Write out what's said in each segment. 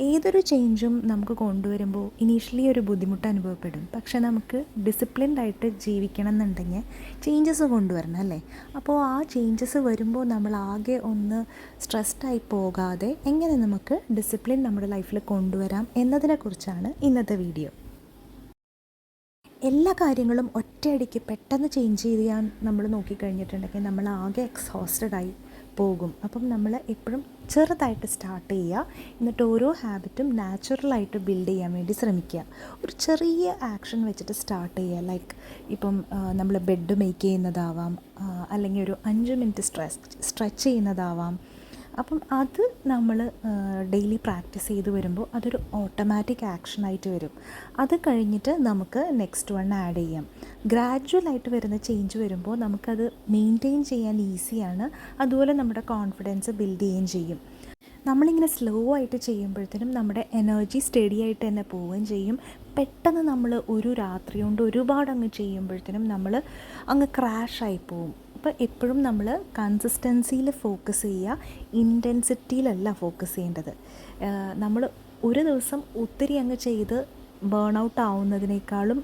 ഏതൊരു ചേഞ്ചും നമുക്ക് കൊണ്ടുവരുമ്പോൾ ഇനീഷ്യലി ഒരു ബുദ്ധിമുട്ട് അനുഭവപ്പെടും. പക്ഷെ നമുക്ക് ഡിസിപ്ലിൻഡ് ആയിട്ട് ജീവിക്കണം എന്നുണ്ടെങ്കിൽ ചേഞ്ചസ് കൊണ്ടുവരണം അല്ലേ? അപ്പോൾ ആ ചേഞ്ചസ് വരുമ്പോൾ നമ്മൾ ആകെ ഒന്ന് സ്ട്രെസ്ഡായി പോകാതെ എങ്ങനെ നമുക്ക് ഡിസിപ്ലിൻ നമ്മുടെ ലൈഫിൽ കൊണ്ടുവരാം എന്നതിനെക്കുറിച്ചാണ് ഇന്നത്തെ വീഡിയോ. എല്ലാ കാര്യങ്ങളും ഒറ്റയടിക്ക് പെട്ടെന്ന് ചേഞ്ച് ചെയ്യാൻ നമ്മൾ നോക്കിക്കഴിഞ്ഞിട്ടുണ്ടെങ്കിൽ നമ്മൾ ആകെ എക്സോസ്റ്റഡായി പോകും. അപ്പം നമ്മൾ എപ്പോഴും ചെറുതായിട്ട് സ്റ്റാർട്ട് ചെയ്യുക, എന്നിട്ട് ഓരോ ഹാബിറ്റും നാച്ചുറലായിട്ട് ബിൽഡ് ചെയ്യാൻ വേണ്ടി ശ്രമിക്കുക. ഒരു ചെറിയ ആക്ഷൻ വെച്ചിട്ട് സ്റ്റാർട്ട് ചെയ്യുക. ലൈക്ക് ഇപ്പം നമ്മൾ ബെഡ് മേക്ക് ചെയ്യുന്നതാവാം, അല്ലെങ്കിൽ ഒരു 5 മിനിറ്റ് സ്ട്രെച്ച് ചെയ്യുന്നതാവാം. അപ്പം അത് നമ്മൾ ഡെയിലി പ്രാക്ടീസ് ചെയ്ത് വരുമ്പോൾ അതൊരു ഓട്ടോമാറ്റിക് ആക്ഷനായിട്ട് വരും. അത് കഴിഞ്ഞിട്ട് നമുക്ക് നെക്സ്റ്റ് വൺ ആഡ് ചെയ്യാം. ഗ്രാജ്വലായിട്ട് വരുന്ന ചേഞ്ച് വരുമ്പോൾ നമുക്കത് മെയിൻറ്റെയിൻ ചെയ്യാൻ ഈസിയാണ്. അതുപോലെ നമ്മുടെ കോൺഫിഡൻസ് ബിൽഡ് ചെയ്യുകയും ചെയ്യും. നമ്മളിങ്ങനെ സ്ലോ ആയിട്ട് ചെയ്യുമ്പോഴത്തേനും നമ്മുടെ എനർജി സ്റ്റഡി ആയിട്ട് തന്നെ പോവുകയും ചെയ്യും. പെട്ടെന്ന് നമ്മൾ ഒരു രാത്രി കൊണ്ട് ഒരുപാട് അങ്ങ് ചെയ്യുമ്പോഴത്തേനും നമ്മൾ അങ്ങ് ക്രാഷായി പോവും. അപ്പോൾ എപ്പോഴും നമ്മൾ കൺസിസ്റ്റൻസിയിൽ ഫോക്കസ് ചെയ്യുക, ഇൻറ്റൻസിറ്റിയിലല്ല ഫോക്കസ് ചെയ്യേണ്ടത്. നമ്മൾ ഒരു ദിവസം ഒത്തിരി അങ്ങ് ചെയ്ത് ബേൺ ഔട്ട് ആവുന്നതിനേക്കാളും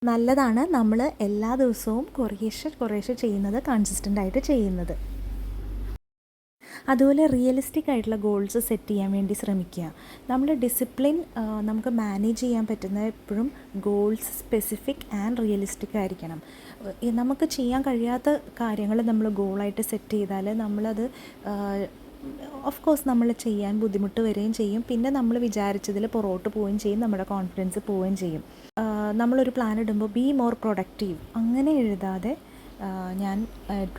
നല്ലതാണ് നമ്മൾ എല്ലാ ദിവസവും കുറേശ്ശെ ചെയ്യുന്നത്, കൺസിസ്റ്റൻ്റ് ആയിട്ട് ചെയ്യുന്നത്. അതുപോലെ റിയലിസ്റ്റിക് ആയിട്ടുള്ള ഗോൾസ് സെറ്റ് ചെയ്യാൻ വേണ്ടി ശ്രമിക്കുക. നമ്മൾ ഡിസിപ്ലിൻ നമുക്ക് മാനേജ് ചെയ്യാൻ പറ്റുന്ന എപ്പോഴും ഗോൾസ് സ്പെസിഫിക് ആൻഡ് റിയലിസ്റ്റിക് ആയിരിക്കണം. നമുക്ക് ചെയ്യാൻ കഴിയാത്ത കാര്യങ്ങൾ നമ്മൾ ഗോളായിട്ട് സെറ്റ് ചെയ്താൽ നമ്മളത് ഓഫ് കോഴ്സ് നമ്മൾ ചെയ്യാൻ ബുദ്ധിമുട്ട് വരികയും ചെയ്യും. പിന്നെ നമ്മൾ വിചാരിച്ചതിൽ പുറകോട്ട് പോവുകയും ചെയ്യും, നമ്മുടെ കോൺഫിഡൻസ് പോവുകയും ചെയ്യും. നമ്മളൊരു പ്ലാൻ ഇടുമ്പോൾ ബി മോർ പ്രൊഡക്റ്റീവ് അങ്ങനെ എഴുതാതെ ഞാൻ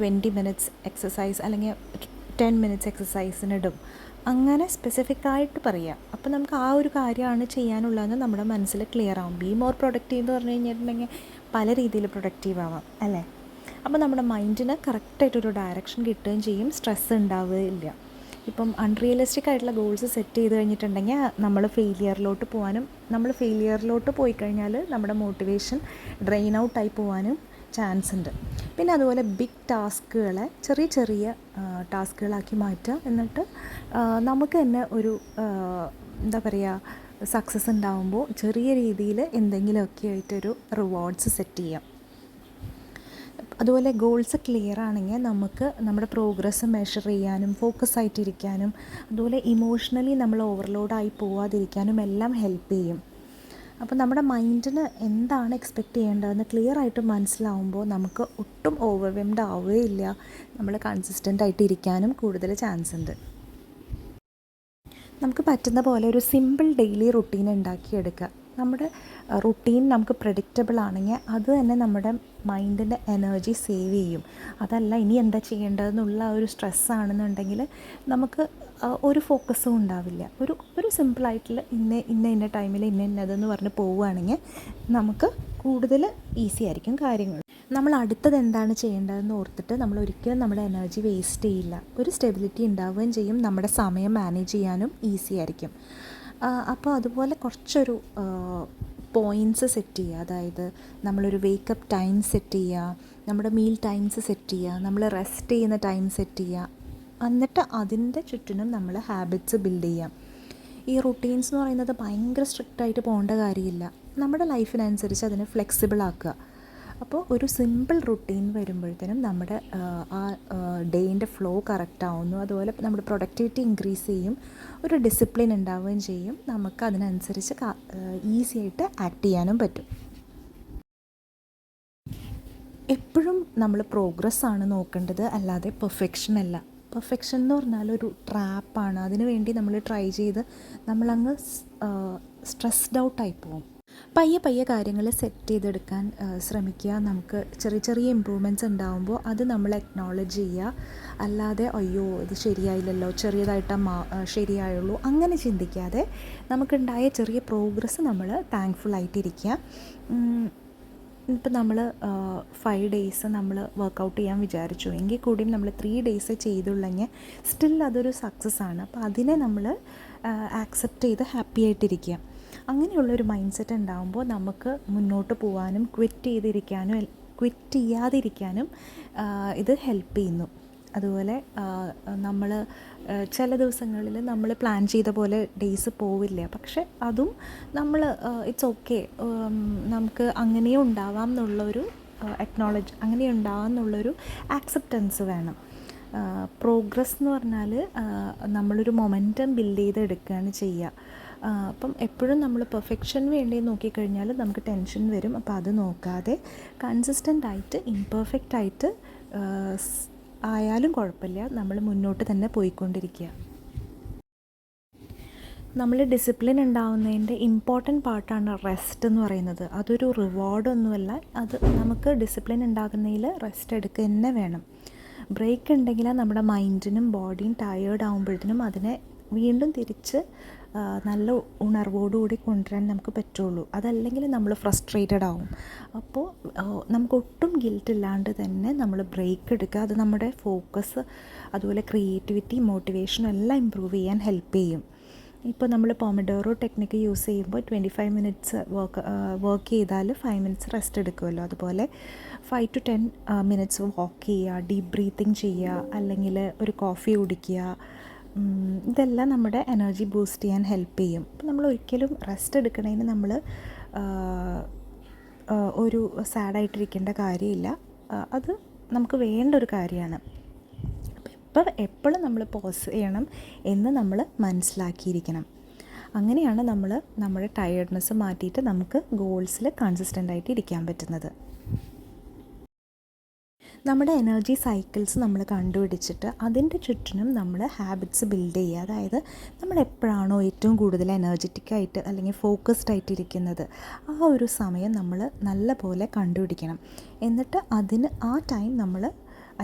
20 മിനിറ്റ്സ് എക്സസൈസ് അല്ലെങ്കിൽ 10 മിനിറ്റ്സ് എക്സസൈസിനിടും, അങ്ങനെ സ്പെസിഫിക്കായിട്ട് പറയുക. അപ്പോൾ നമുക്ക് ആ ഒരു കാര്യമാണ് ചെയ്യാനുള്ളതെന്ന് നമ്മുടെ മനസ്സിൽ ക്ലിയർ ആവും. ബി മോർ പ്രൊഡക്റ്റീവ് എന്ന് പറഞ്ഞു കഴിഞ്ഞിട്ടുണ്ടെങ്കിൽ പല രീതിയിൽ പ്രൊഡക്റ്റീവ് ആവാം അല്ലേ? അപ്പോൾ നമ്മുടെ മൈൻഡിന് കറക്റ്റായിട്ടൊരു ഡയറക്ഷൻ കിട്ടുകയും ചെയ്യും, സ്ട്രെസ്സ് ഉണ്ടാവുകയില്ല. ഇപ്പം അൺറിയലിസ്റ്റിക് ആയിട്ടുള്ള ഗോൾസ് സെറ്റ് ചെയ്ത് കഴിഞ്ഞിട്ടുണ്ടെങ്കിൽ നമ്മൾ ഫെയിലിയറിലോട്ട് പോയി കഴിഞ്ഞാൽ നമ്മുടെ മോട്ടിവേഷൻ ഡ്രെയിൻ ഔട്ടായി പോകാനും ചാൻസ് ഉണ്ട്. പിന്നെ അതുപോലെ ബിഗ് ടാസ്കുകളെ ചെറിയ ടാസ്കുകളാക്കി മാറ്റുക. എന്നിട്ട് നമുക്ക് തന്നെ ഒരു എന്താ പറയുക, സക്സസ് ഉണ്ടാകുമ്പോൾ ചെറിയ രീതിയിൽ എന്തെങ്കിലുമൊക്കെ ആയിട്ടൊരു റിവാർഡ്സ് സെറ്റ് ചെയ്യാം. അതുപോലെ ഗോൾസ് ക്ലിയർ ആണെങ്കിൽ നമുക്ക് നമ്മുടെ പ്രോഗ്രസ് മെഷർ ചെയ്യാനും ഫോക്കസ് ആയിട്ടിരിക്കാനും അതുപോലെ ഇമോഷണലി നമ്മൾ ഓവർലോഡായി പോവാതിരിക്കാനും എല്ലാം ഹെൽപ്പ് ചെയ്യും. അപ്പോൾ നമ്മുടെ മൈൻഡിന് എന്താണ് എക്സ്പെക്റ്റ് ചെയ്യേണ്ടതെന്ന് ക്ലിയർ ആയിട്ട് മനസ്സിലാവുമ്പോൾ നമുക്ക് ഒട്ടും ഓവർവെൽംഡ് ആവുകയില്ല. നമ്മൾ കൺസിസ്റ്റൻ്റ് ആയിട്ട് ഇരിക്കാനും കൂടുതൽ ചാൻസ് ഉണ്ട്. നമുക്ക് പറ്റുന്ന പോലെ ഒരു സിമ്പിൾ ഡെയിലി റുട്ടീൻ ഉണ്ടാക്കിയെടുക്കുക. നമ്മുടെ റുട്ടീൻ നമുക്ക് പ്രഡിക്റ്റബിൾ ആണെങ്കിൽ അത് തന്നെ നമ്മുടെ മൈൻഡിൻ്റെ എനർജി സേവ് ചെയ്യും. അതല്ല ഇനി എന്താ ചെയ്യേണ്ടതെന്നുള്ള ഒരു സ്ട്രെസ്സാണെന്നുണ്ടെങ്കിൽ നമുക്ക് ഒരു ഫോക്കസും ഉണ്ടാവില്ല. ഒരു സിമ്പിളായിട്ടുള്ള ഇന്ന ടൈമിൽ ഇന്നതെന്ന് പറഞ്ഞ് പോവുകയാണെങ്കിൽ നമുക്ക് കൂടുതൽ ഈസി ആയിരിക്കും കാര്യങ്ങൾ. നമ്മൾ അടുത്തത് എന്താണ് ചെയ്യേണ്ടതെന്ന് ഓർത്തിട്ട് നമ്മൾ ഒരിക്കലും നമ്മുടെ എനർജി വേസ്റ്റ് ചെയ്യില്ല. ഒരു സ്റ്റെബിലിറ്റി ഉണ്ടാവുകയും ചെയ്യും, നമ്മുടെ സമയം മാനേജ് ചെയ്യാനും ഈസി ആയിരിക്കും. അപ്പോൾ അതുപോലെ കുറച്ചൊരു പോയിൻറ്റ്സ് സെറ്റ് ചെയ്യുക. അതായത് നമ്മളൊരു വേക്കപ്പ് ടൈം സെറ്റ് ചെയ്യുക, നമ്മുടെ മീൽ ടൈംസ് സെറ്റ് ചെയ്യുക, നമ്മൾ റെസ്റ്റ് ചെയ്യുന്ന ടൈം സെറ്റ് ചെയ്യുക. എന്നിട്ട് അതിൻ്റെ ചുറ്റിനും നമ്മൾ ഹാബിറ്റ്സ് ബിൽഡ് ചെയ്യാം. ഈ റുട്ടീൻസ് എന്ന് പറയുന്നത് ഭയങ്കര സ്ട്രിക്റ്റായിട്ട് പോകേണ്ട കാര്യമില്ല. നമ്മുടെ ലൈഫിനനുസരിച്ച് അതിനെ ഫ്ലെക്സിബിൾ ആക്കുക. അപ്പോൾ ഒരു സിമ്പിൾ റുട്ടീൻ വരുമ്പോഴത്തേനും നമ്മുടെ ആ ഡേയിൻ്റെ ഫ്ലോ കറക്റ്റ് ആവുന്നു. അതുപോലെ നമ്മുടെ പ്രൊഡക്ടിവിറ്റി ഇൻക്രീസ് ചെയ്യും, ഒരു ഡിസിപ്ലിൻ ഉണ്ടാവുകയും ചെയ്യും. നമുക്ക് അതിനനുസരിച്ച് ഈസി ആയിട്ട് ആക്ട് ചെയ്യാനും പറ്റും. എപ്പോഴും നമ്മൾ പ്രോഗ്രസ്സാണ് നോക്കേണ്ടത്, അല്ലാതെ പെർഫെക്ഷൻ അല്ല. പെർഫെക്ഷൻ എന്ന് പറഞ്ഞാൽ ഒരു ട്രാപ്പാണ്. അതിനു വേണ്ടി നമ്മൾ ട്രൈ ചെയ്ത് നമ്മളങ്ങ് സ്ട്രെസ്ഡ് ഔട്ടായി പോകും. പയ്യെ കാര്യങ്ങൾ സെറ്റ് ചെയ്തെടുക്കാൻ ശ്രമിക്കുക. നമുക്ക് ചെറിയ ഇമ്പ്രൂവ്മെൻറ്റ്സ് ഉണ്ടാകുമ്പോൾ അത് നമ്മൾ അക്നോളജ് ചെയ്യുക. അല്ലാതെ അയ്യോ ഇത് ശരിയായില്ലല്ലോ, ചെറിയതായിട്ട് ശരിയായുള്ളൂ അങ്ങനെ ചിന്തിക്കാതെ നമുക്കുണ്ടായ ചെറിയ പ്രോഗ്രസ് നമ്മൾ താങ്ക്ഫുള്ളായിട്ടിരിക്കുക. ഇപ്പം നമ്മൾ 5 ഡേയ്സ് നമ്മൾ വർക്കൗട്ട് ചെയ്യാൻ വിചാരിച്ചു എങ്കിൽ കൂടിയും നമ്മൾ 3 ഡേയ്സ് ചെയ്തുള്ളെങ്കിൽ സ്റ്റിൽ അതൊരു സക്സസ് ആണ്. അപ്പോൾ അതിനെ നമ്മൾ ആക്സെപ്റ്റ് ചെയ്ത് ഹാപ്പി ആയിട്ടിരിക്കുക. അങ്ങനെയുള്ളൊരു മൈൻഡ് സെറ്റ് ഉണ്ടാകുമ്പോൾ നമുക്ക് മുന്നോട്ട് പോകാനും ക്വിറ്റ് ചെയ്യാതിരിക്കാനും ഇത് ഹെൽപ്പ് ചെയ്യുന്നു. അതുപോലെ നമ്മൾ ചില ദിവസങ്ങളിൽ നമ്മൾ പ്ലാൻ ചെയ്ത പോലെ ഡേയ്സ് പോവില്ല, പക്ഷെ അതും നമ്മൾ ഇറ്റ്സ് ഓക്കെ, നമുക്ക് അങ്ങനെയും ഉണ്ടാവാം എന്നുള്ളൊരു അങ്ങനെ ഉണ്ടാവാം എന്നുള്ളൊരു ആക്സെപ്റ്റൻസ് വേണം. പ്രോഗ്രസ് എന്ന് പറഞ്ഞാൽ നമ്മളൊരു മൊമെൻറ്റം ബിൽഡ് ചെയ്തെടുക്കുകയാണ് ചെയ്യുക. അപ്പം എപ്പോഴും നമ്മൾ പെർഫെക്ഷൻ വേണ്ടി നോക്കിക്കഴിഞ്ഞാൽ നമുക്ക് ടെൻഷൻ വരും. അപ്പോൾ അത് നോക്കാതെ കൺസിസ്റ്റൻ്റ് ആയിട്ട് ഇംപെർഫെക്റ്റ് ആയിട്ട് ആയാലും കുഴപ്പമില്ല, നമ്മൾ മുന്നോട്ട് തന്നെ പോയിക്കൊണ്ടിരിക്കുക. നമ്മൾ ഡിസിപ്ലിൻ ഉണ്ടാവുന്നതിൻ്റെ ഇമ്പോർട്ടൻറ്റ് പാർട്ടാണ് റെസ്റ്റ് എന്ന് പറയുന്നത്. അതൊരു റിവാർഡൊന്നുമല്ല, അത് നമുക്ക് ഡിസിപ്ലിൻ ഉണ്ടാകുന്നതിൽ റെസ്റ്റ് എടുക്കുക തന്നെ വേണം. ബ്രേക്ക് ഉണ്ടെങ്കിൽ നമ്മുടെ മൈൻഡിനും ബോഡിയും ടയേർഡ് ആകുമ്പോഴത്തേനും അതിനെ വീണ്ടും തിരിച്ച് നല്ല ഉണർവോടുകൂടി കൊണ്ടുവരാൻ നമുക്ക് പറ്റുള്ളൂ. അതല്ലെങ്കിൽ നമ്മൾ ഫ്രസ്ട്രേറ്റഡ് ആവും. അപ്പോൾ നമുക്ക് ഒട്ടും ഗിൽറ്റ് ഇല്ലാണ്ട് തന്നെ നമ്മൾ ബ്രേക്ക് എടുക്കുക. അത് നമ്മുടെ ഫോക്കസ്, അതുപോലെ ക്രിയേറ്റിവിറ്റി, മോട്ടിവേഷനും എല്ലാം ഇമ്പ്രൂവ് ചെയ്യാൻ ഹെൽപ്പ് ചെയ്യും. ഇപ്പോൾ നമ്മൾ പൊമഡോറോ ടെക്നിക്ക് യൂസ് ചെയ്യുമ്പോൾ 25 മിനിറ്റ്സ് വർക്ക് ചെയ്താൽ 5 മിനിറ്റ്സ് റെസ്റ്റ് എടുക്കുമല്ലോ, അതുപോലെ 5 to 10 മിനിറ്റ്സ് വാക്ക് ചെയ്യുക, ഡീപ്പ് ബ്രീത്തിങ് ചെയ്യുക, അല്ലെങ്കിൽ ഒരു കോഫി കുടിക്കുക. ഇതെല്ലാം നമ്മുടെ എനർജി ബൂസ്റ്റ് ചെയ്യാൻ ഹെൽപ്പ് ചെയ്യും. അപ്പോൾ നമ്മൾ ഒരിക്കലും റെസ്റ്റ് എടുക്കണതിന് നമ്മൾ ഒരു സാഡായിട്ടിരിക്കേണ്ട കാര്യമില്ല, അത് നമുക്ക് വേണ്ട ഒരു കാര്യമാണ്. അപ്പോൾ എപ്പോഴും നമ്മൾ പോസ് ചെയ്യണം എന്ന് നമ്മൾ മനസ്സിലാക്കിയിരിക്കണം. അങ്ങനെയാണ് നമ്മൾ നമ്മുടെ ടയേർഡ്നെസ് മാറ്റിയിട്ട് നമുക്ക് ഗോൾസിൽ കൺസിസ്റ്റൻ്റ് ആയിട്ട് ഇരിക്കാൻ പറ്റുന്നത്. നമ്മുടെ എനർജി സൈക്കിൾസ് നമ്മൾ കണ്ടുപിടിച്ചിട്ട് അതിൻ്റെ ചുറ്റിനും നമ്മൾ ഹാബിറ്റ്സ് ബിൽഡ് ചെയ്യുക. അതായത് നമ്മൾ എപ്പോഴാണോ ഏറ്റവും കൂടുതൽ എനർജറ്റിക്കായിട്ട് അല്ലെങ്കിൽ ഫോക്കസ്ഡ് ആയിട്ടിരിക്കുന്നത് ആ ഒരു സമയം നമ്മൾ നല്ല പോലെ കണ്ടുപിടിക്കണം. എന്നിട്ട് അതിന് ആ ടൈം നമ്മൾ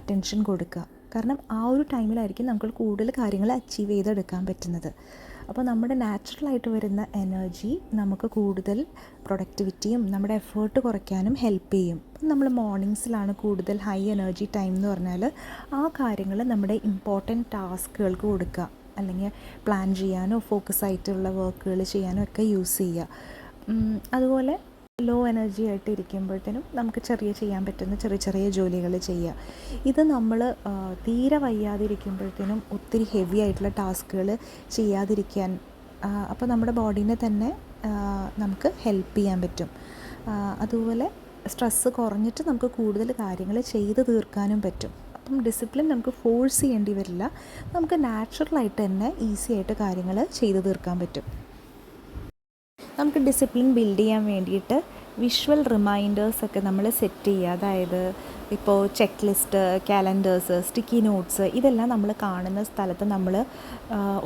അറ്റൻഷൻ കൊടുക്കുക. കാരണം ആ ഒരു ടൈമിലായിരിക്കും നമുക്ക് കൂടുതൽ കാര്യങ്ങൾ അച്ചീവ് ചെയ്തെടുക്കാൻ പറ്റുന്നത്. അപ്പോൾ നമ്മുടെ നാച്ചുറലായിട്ട് വരുന്ന എനർജി നമുക്ക് കൂടുതൽ പ്രൊഡക്ടിവിറ്റിയും നമ്മുടെ എഫേർട്ട് കുറയ്ക്കാനും ഹെൽപ്പ് ചെയ്യും. അപ്പം നമ്മൾ മോർണിംഗ്സിലാണ് കൂടുതൽ ഹൈ എനർജി ടൈം എന്ന് പറഞ്ഞാൽ ആ കാര്യങ്ങൾ നമ്മുടെ ഇമ്പോർട്ടൻറ്റ് ടാസ്കുകൾക്ക് കൊടുക്കുക, അല്ലെങ്കിൽ പ്ലാൻ ചെയ്യാനോ ഫോക്കസ് ആയിട്ടുള്ള വർക്കുകൾ ചെയ്യാനോ ഒക്കെ യൂസ് ചെയ്യുക. അതുപോലെ ലോ എനർജി ആയിട്ട് ഇരിക്കുമ്പോഴത്തേനും നമുക്ക് ചെയ്യാൻ പറ്റുന്ന ചെറിയ ജോലികൾ ചെയ്യുക. ഇത് നമ്മൾ തീരെ വയ്യാതിരിക്കുമ്പോഴത്തേനും ഒത്തിരി ഹെവി ആയിട്ടുള്ള ടാസ്കുകൾ ചെയ്യാതിരിക്കാൻ, അപ്പോൾ നമ്മുടെ ബോഡീനെ തന്നെ നമുക്ക് ഹെൽപ്പ് ചെയ്യാൻ പറ്റും. അതുപോലെ സ്ട്രെസ്സ് കുറഞ്ഞിട്ട് നമുക്ക് കൂടുതൽ കാര്യങ്ങൾ ചെയ്ത് തീർക്കാനും പറ്റും. അപ്പം ഡിസിപ്ലിൻ നമുക്ക് ഫോഴ്സ് ചെയ്യേണ്ടി വരില്ല, നമുക്ക് നാച്ചുറലായിട്ട് തന്നെ ഈസി ആയിട്ട് കാര്യങ്ങൾ ചെയ്ത് തീർക്കാൻ പറ്റും. നമുക്ക് ഡിസിപ്ലിൻ ബിൽഡ് ചെയ്യാൻ വേണ്ടിയിട്ട് വിഷ്വൽ റിമൈൻഡേഴ്സൊക്കെ നമ്മൾ സെറ്റ് ചെയ്യുക. അതായത് ഇപ്പോൾ ചെക്ക് ലിസ്റ്റ്, കാലണ്ടേഴ്സ്, സ്റ്റിക്കി നോട്ട്സ്, ഇതെല്ലാം നമ്മൾ കാണുന്ന സ്ഥലത്ത് നമ്മൾ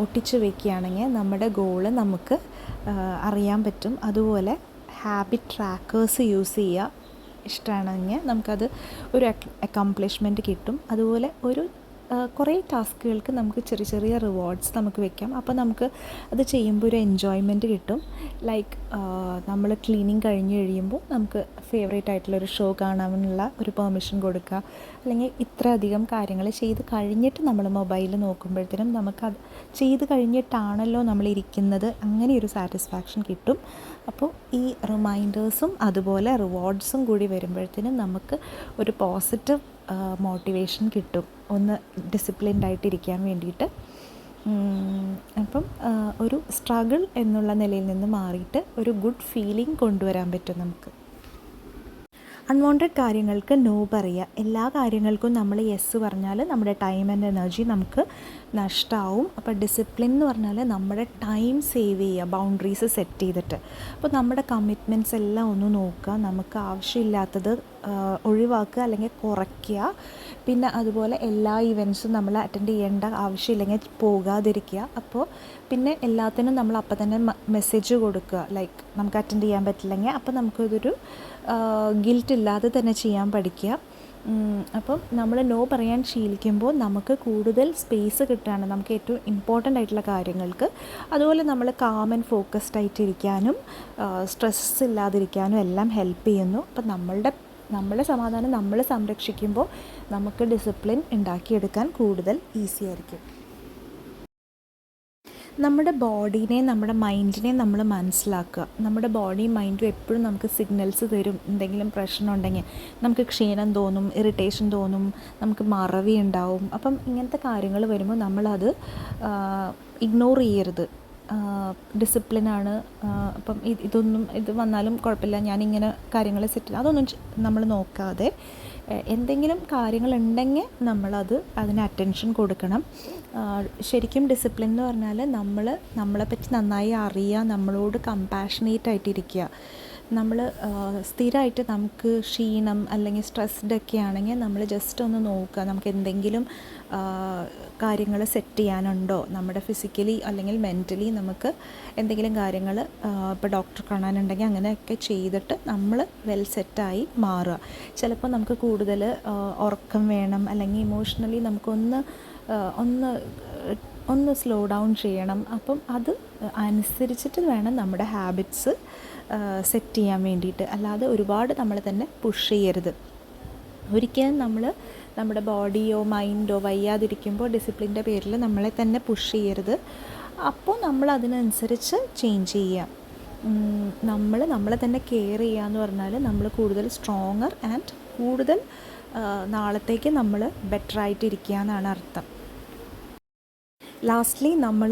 ഒട്ടിച്ച് വയ്ക്കുകയാണെങ്കിൽ നമ്മുടെ ഗോള് നമുക്ക് അറിയാൻ പറ്റും. അതുപോലെ ഹാബിറ്റ് ട്രാക്കേഴ്സ് യൂസ് ചെയ്യുക, ഇഷ്ടമാണെങ്കിൽ നമുക്കത് ഒരു അക്കംപ്ലിഷ്മെൻറ്റ് കിട്ടും. അതുപോലെ കുറേ ടാസ്കുകൾക്ക് നമുക്ക് ചെറിയ റിവാർഡ്സ് നമുക്ക് വെക്കാം. അപ്പോൾ നമുക്ക് അത് ചെയ്യുമ്പോൾ ഒരു എൻജോയ്മെൻറ്റ് കിട്ടും. ലൈക്ക് നമ്മൾ ക്ലീനിങ് കഴിഞ്ഞ് കഴിയുമ്പോൾ നമുക്ക് ഫേവറേറ്റ് ആയിട്ടുള്ളൊരു ഷോ കാണാനുള്ള ഒരു പെർമിഷൻ കൊടുക്കുക, അല്ലെങ്കിൽ ഇത്ര അധികം കാര്യങ്ങൾ ചെയ്ത് കഴിഞ്ഞിട്ട് നമ്മൾ മൊബൈൽ നോക്കുമ്പോഴത്തേനും നമുക്കത് ചെയ്ത് കഴിഞ്ഞിട്ടാണല്ലോ നമ്മളിരിക്കുന്നത്, അങ്ങനെ ഒരു സാറ്റിസ്ഫാക്ഷൻ കിട്ടും. അപ്പോൾ ഈ റിമൈൻഡേഴ്സും അതുപോലെ റിവാർഡ്സും കൂടി വരുമ്പോഴത്തേനും നമുക്ക് ഒരു പോസിറ്റീവ് മോട്ടിവേഷൻ കിട്ടും, ഒന്ന് ഡിസിപ്ലിൻഡ് ആയിട്ടിരിക്കാൻ വേണ്ടിയിട്ട്. അപ്പം ഒരു സ്ട്രഗിൾ എന്നുള്ള നിലയിൽ നിന്ന് മാറിയിട്ട് ഒരു ഗുഡ് ഫീലിംഗ് കൊണ്ടുവരാൻ പറ്റും നമുക്ക്. അൺവാണ്ടഡ് കാര്യങ്ങൾക്ക് നോ പറയുക. എല്ലാ കാര്യങ്ങൾക്കും നമ്മൾ യെസ് പറഞ്ഞാൽ നമ്മുടെ ടൈം ആൻഡ് എനർജി നമുക്ക് നഷ്ടമാവും. അപ്പോൾ ഡിസിപ്ലിൻ എന്ന് പറഞ്ഞാൽ നമ്മുടെ ടൈം സേവ് ചെയ്യുക, ബൗണ്ടറീസ് സെറ്റ് ചെയ്തിട്ട്. അപ്പോൾ നമ്മുടെ കമ്മിറ്റ്മെൻറ്റ്സ് എല്ലാം ഒന്ന് നോക്കുക, നമുക്ക് ആവശ്യമില്ലാത്തത് ഒഴിവാക്കുക അല്ലെങ്കിൽ കുറയ്ക്കുക. പിന്നെ അതുപോലെ എല്ലാ ഇവൻറ്റ്സും നമ്മൾ അറ്റൻഡ് ചെയ്യേണ്ട ആവശ്യമില്ലെങ്കിൽ പോകാതിരിക്കുക. അപ്പോൾ പിന്നെ എല്ലാത്തിനും നമ്മൾ അപ്പം തന്നെ മെസ്സേജ് കൊടുക്കുക, ലൈക്ക് നമുക്ക് അറ്റൻഡ് ചെയ്യാൻ പറ്റില്ലെങ്കിൽ അപ്പോൾ നമുക്കിതൊരു ഗിൽറ്റ് ഇല്ലാതെ തന്നെ ചെയ്യാൻ പഠിക്കുക. അപ്പം നമ്മൾ നോ പറയാൻ ശീലിക്കുമ്പോൾ നമുക്ക് കൂടുതൽ സ്പേസ് കിട്ടുകയാണ് നമുക്ക് ഏറ്റവും ഇമ്പോർട്ടൻ്റ് ആയിട്ടുള്ള കാര്യങ്ങൾക്ക്. അതുപോലെ നമ്മൾ കാം ആൻഡ് ഫോക്കസ്ഡ് ആയിട്ടിരിക്കാനും സ്ട്രെസ് ഇല്ലാതിരിക്കാനും എല്ലാം ഹെൽപ്പ് ചെയ്യുന്നു. അപ്പം നമ്മളുടെ സമാധാനം നമ്മൾ സംരക്ഷിക്കുമ്പോൾ നമുക്ക് ഡിസിപ്ലിൻ ഉണ്ടാക്കിയെടുക്കാൻ കൂടുതൽ ഈസി ആയിരിക്കും. നമ്മുടെ ബോഡീനെ നമ്മുടെ മൈൻഡിനെ നമ്മൾ മനസ്സിലാക്കുക. നമ്മുടെ ബോഡിയും മൈൻഡും എപ്പോഴും നമുക്ക് സിഗ്നൽസ് തരും. എന്തെങ്കിലും പ്രശ്നം ഉണ്ടെങ്കിൽ നമുക്ക് ക്ഷീണം തോന്നും, ഇറിറ്റേഷൻ തോന്നും, നമുക്ക് മറവി ഉണ്ടാവും. അപ്പം ഇങ്ങനത്തെ കാര്യങ്ങൾ വരുമ്പോൾ നമ്മളത് ഇഗ്നോർ ചെയ്യരുത്. ഡിസിപ്ലിനാണ്, അപ്പം ഇത് വന്നാലും കുഴപ്പമില്ല, ഞാനിങ്ങനെ കാര്യങ്ങൾ സെറ്റ് അതൊന്നും നമ്മൾ നോക്കാതെ എന്തെങ്കിലും കാര്യങ്ങളുണ്ടെങ്കിൽ അതിന് അറ്റൻഷൻ കൊടുക്കണം. ശരിക്കും ഡിസിപ്ലിൻ എന്ന് പറഞ്ഞാൽ നമ്മളെപ്പറ്റി നന്നായി അറിയുക, നമ്മളോട് കമ്പാഷനേറ്റ് ആയിട്ടിരിക്കുക. നമ്മൾ സ്ഥിരമായിട്ട് നമുക്ക് ക്ഷീണം അല്ലെങ്കിൽ സ്ട്രെസ്ഡൊക്കെ ആണെങ്കിൽ നമ്മൾ ജസ്റ്റ് ഒന്ന് നോക്കുക, നമുക്ക് എന്തെങ്കിലും കാര്യങ്ങൾ സെറ്റ് ചെയ്യാനുണ്ടോ, നമ്മുടെ ഫിസിക്കലി അല്ലെങ്കിൽ മെൻ്റലി നമുക്ക് എന്തെങ്കിലും കാര്യങ്ങൾ ഇപ്പോൾ ഡോക്ടറെ കാണാനുണ്ടെങ്കിൽ അങ്ങനെയൊക്കെ ചെയ്തിട്ട് നമ്മൾ വെൽ സെറ്റായി മാറുക. ചിലപ്പോൾ നമുക്ക് കൂടുതൽ ഉറക്കം വേണം, അല്ലെങ്കിൽ ഇമോഷണലി ഒന്ന് സ്ലോ ഡൗൺ ചെയ്യണം. അപ്പം അത് അനുസരിച്ചിട്ട് വേണം നമ്മുടെ ഹാബിറ്റ്സ് സെറ്റ് ചെയ്യാൻ വേണ്ടിയിട്ട്. അല്ലാതെ ഒരുപാട് നമ്മൾ തന്നെ പുഷ് ചെയ്യരുത്. ഒരിക്കലും നമ്മുടെ ബോഡിയോ മൈൻഡോ വയ്യാതിരിക്കുമ്പോൾ ഡിസിപ്ലിൻ്റെ പേരിൽ നമ്മളെ തന്നെ പുഷ് ചെയ്യരുത്. അപ്പോൾ നമ്മൾ അതിനനുസരിച്ച് ചേഞ്ച് ചെയ്യുക. നമ്മളെ തന്നെ കെയർ ചെയ്യുക എന്ന് പറഞ്ഞാൽ നമ്മൾ കൂടുതൽ സ്ട്രോങ്ങർ ആൻഡ് കൂടുതൽ നാളത്തേക്ക് നമ്മൾ ബെറ്ററായിട്ടിരിക്കുക എന്നാണ് അർത്ഥം. ലാസ്റ്റ്ലി നമ്മൾ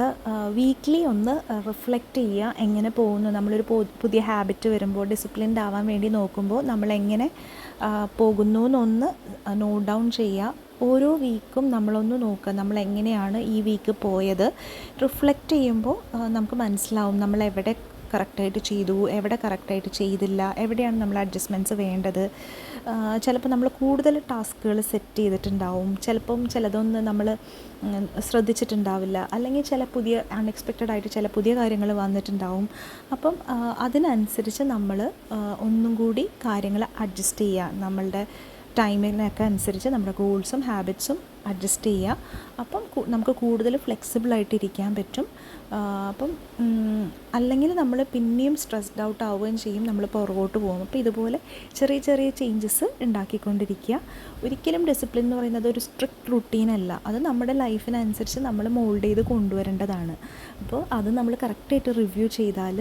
വീക്ക്ലി ഒന്ന് റിഫ്ലക്റ്റ് ചെയ്യുക, എങ്ങനെ പോകുന്നു. നമ്മളൊരു പുതിയ ഹാബിറ്റ് വരുമ്പോൾ ഡിസിപ്ലിൻഡ് ആവാൻ വേണ്ടി നോക്കുമ്പോൾ നമ്മളെങ്ങനെ പോകുന്നു എന്നൊന്ന് നോട്ട് ഡൗൺ ചെയ്യുക. ഓരോ വീക്കും നമ്മളൊന്ന് നോക്കുക, നമ്മളെങ്ങനെയാണ് ഈ വീക്ക് പോയത്. റിഫ്ലക്റ്റ് ചെയ്യുമ്പോൾ നമുക്ക് മനസ്സിലാവും നമ്മളെവിടെ കറക്റ്റായിട്ട് ചെയ്തു, എവിടെ കറക്റ്റായിട്ട് ചെയ്തില്ല, എവിടെയാണ് നമ്മൾ അഡ്ജസ്റ്റ്മെൻറ്റ്സ് വേണ്ടത്. ചിലപ്പോൾ നമ്മൾ കൂടുതൽ ടാസ്കുകൾ സെറ്റ് ചെയ്തിട്ടുണ്ടാവും, ചിലതൊന്നും നമ്മൾ ശ്രദ്ധിച്ചിട്ടുണ്ടാവില്ല, അല്ലെങ്കിൽ അൺഎക്സ്പെക്റ്റഡായിട്ട് ചില പുതിയ കാര്യങ്ങൾ വന്നിട്ടുണ്ടാവും. അപ്പം അതിനനുസരിച്ച് നമ്മൾ ഒന്നും കൂടി കാര്യങ്ങൾ അഡ്ജസ്റ്റ് ചെയ്യുക. നമ്മളുടെ ടൈമിനൊക്കെ അനുസരിച്ച് നമ്മുടെ ഗോൾസും ഹാബിറ്റ്സും അഡ്ജസ്റ്റ് ചെയ്യുക. അപ്പം നമുക്ക് കൂടുതൽ ഫ്ലെക്സിബിളായിട്ടിരിക്കാൻ പറ്റും. അപ്പം അല്ലെങ്കിൽ നമ്മൾ പിന്നെയും സ്ട്രെസ്ഡ് ഔട്ട് ആവുകയും ചെയ്യും, നമ്മൾ പുറകോട്ട് പോകും. അപ്പോൾ ഇതുപോലെ ചെറിയ ചെറിയ ചേഞ്ചസ് ഉണ്ടാക്കിക്കൊണ്ടിരിക്കുക. ഒരിക്കലും ഡിസിപ്ലിൻ എന്ന് പറയുന്നത് ഒരു സ്ട്രിക്റ്റ് റുട്ടീനല്ല, അത് നമ്മുടെ ലൈഫിനനുസരിച്ച് നമ്മൾ മോൾഡ് ചെയ്ത് കൊണ്ടുവരേണ്ടതാണ്. അപ്പോൾ അത് നമ്മൾ കറക്റ്റായിട്ട് റിവ്യൂ ചെയ്താൽ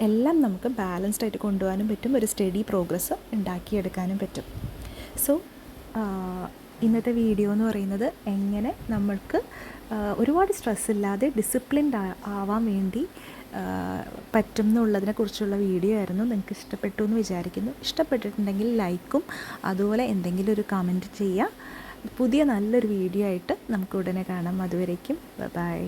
എല്ലാം നമുക്ക് ബാലൻസ്ഡ് ആയിട്ട് കൊണ്ടുപോകാനും പറ്റും, ഒരു സ്റ്റഡി പ്രോഗ്രസ് ഉണ്ടാക്കിയെടുക്കാനും പറ്റും. സോ ഇന്നത്തെ വീഡിയോ എന്ന് പറയുന്നത് എങ്ങനെ നമ്മൾക്ക് ഒരുപാട് സ്ട്രെസ് ഇല്ലാതെ ഡിസിപ്ലിൻഡ് ആവാൻ വേണ്ടി പറ്റും എന്നുള്ളതിനെക്കുറിച്ചുള്ള വീഡിയോ ആയിരുന്നു. നിങ്ങൾക്ക് ഇഷ്ടപ്പെട്ടു എന്ന് വിചാരിക്കുന്നു. ഇഷ്ടപ്പെട്ടിട്ടുണ്ടെങ്കിൽ ലൈക്കും അതുപോലെ എന്തെങ്കിലും ഒരു കമൻറ്റ് ചെയ്യുക. പുതിയ നല്ലൊരു വീഡിയോ ആയിട്ട് നമുക്ക് ഉടനെ കാണാം. അതുവരേക്കും ബൈ.